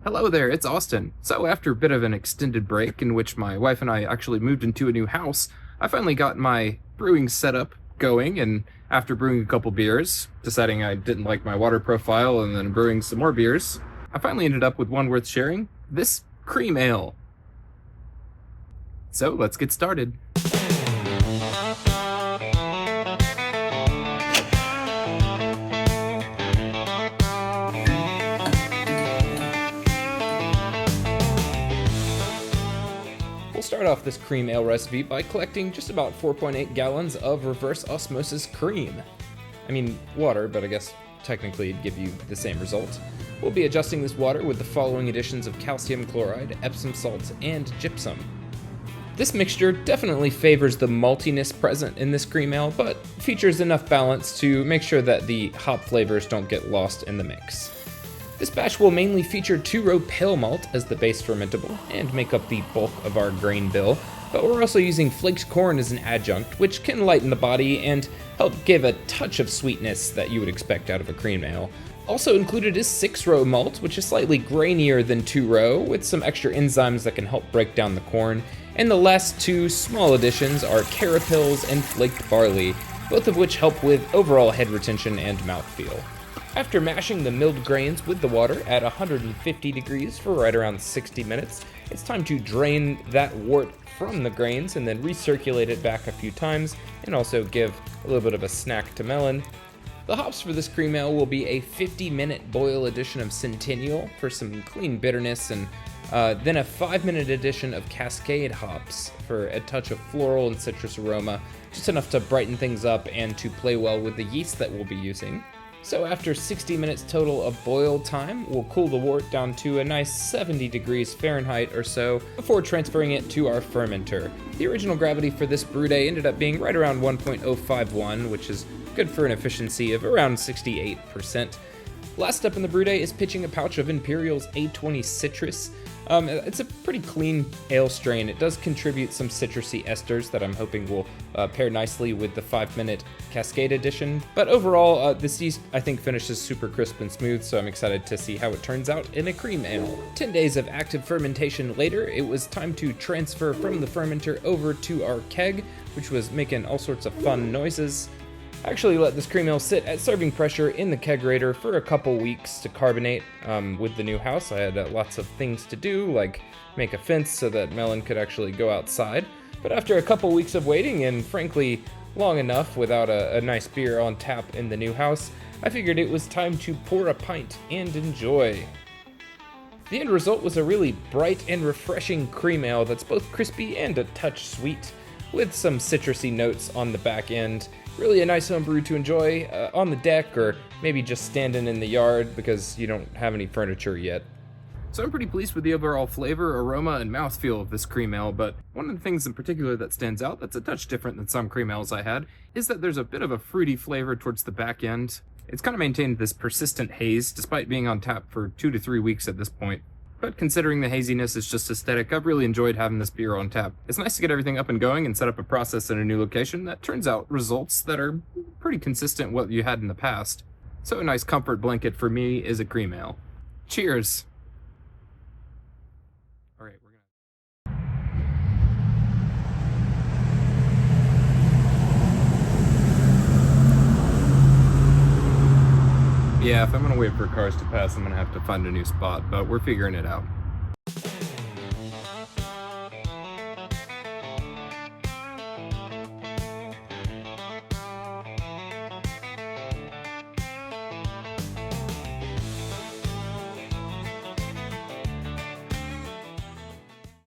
Hello there, it's Austin. So, after a bit of an extended break in which my wife and I actually moved into a new house, I finally got my brewing setup going, and after brewing a couple beers, deciding I didn't like my water profile, and then brewing some more beers, I finally ended up with one worth sharing, this cream ale. So, let's get started. We'll start off this cream ale recipe by collecting just about 4.8 gallons of reverse osmosis cream. I mean, water, but I guess technically it'd give you the same result. We'll be adjusting this water with the following additions of calcium chloride, Epsom salt, and gypsum. This mixture definitely favors the maltiness present in this cream ale, but features enough balance to make sure that the hop flavors don't get lost in the mix. This batch will mainly feature 2-row pale malt as the base fermentable and make up the bulk of our grain bill, but we're also using flaked corn as an adjunct, which can lighten the body and help give a touch of sweetness that you would expect out of a cream ale. Also included is 6-row malt, which is slightly grainier than 2-row, with some extra enzymes that can help break down the corn, and the last two small additions are Carapils and Flaked Barley, both of which help with overall head retention and mouthfeel. After mashing the milled grains with the water at 150 degrees for right around 60 minutes, it's time to drain that wort from the grains and then recirculate it back a few times, and also give a little bit of a snack to melon. The hops for this cream ale will be a 50-minute boil addition of Centennial for some clean bitterness, and then a 5-minute addition of Cascade hops for a touch of floral and citrus aroma, just enough to brighten things up and to play well with the yeast that we'll be using. So after 60 minutes total of boil time, we'll cool the wort down to a nice 70 degrees Fahrenheit or so before transferring it to our fermenter. The original gravity for this brew day ended up being right around 1.051, which is good for an efficiency of around 68%. Last up in the brew day is pitching a pouch of Imperial's A20 Citrus. It's a pretty clean ale strain. It does contribute some citrusy esters that I'm hoping will pair nicely with the 5-minute Cascade edition. But overall, this yeast I think finishes super crisp and smooth, so I'm excited to see how it turns out in a cream ale. 10 days of active fermentation later, it was time to transfer from the fermenter over to our keg, which was making all sorts of fun noises. I actually let this cream ale sit at serving pressure in the kegerator for a couple weeks to carbonate. With the new house, I had lots of things to do, like make a fence so that Melon could actually go outside. But after a couple weeks of waiting, and frankly long enough without a nice beer on tap in the new house, I figured it was time to pour a pint and enjoy. The end result was a really bright and refreshing cream ale that's both crispy and a touch sweet, with some citrusy notes on the back end. Really a nice home brew to enjoy on the deck, or maybe just standing in the yard because you don't have any furniture yet. So I'm pretty pleased with the overall flavor, aroma, and mouthfeel of this cream ale, but one of the things in particular that stands out that's a touch different than some cream ales I had is that there's a bit of a fruity flavor towards the back end. It's kind of maintained this persistent haze despite being on tap for 2 to 3 weeks at this point. But considering the haziness is just aesthetic, I've really enjoyed having this beer on tap. It's nice to get everything up and going and set up a process in a new location that turns out results that are pretty consistent with what you had in the past. So a nice comfort blanket for me is a cream ale. Cheers! Alright, we're gonna... Yeah, if I'm gonna wait for cars to pass, I'm gonna have to find a new spot, but we're figuring it out.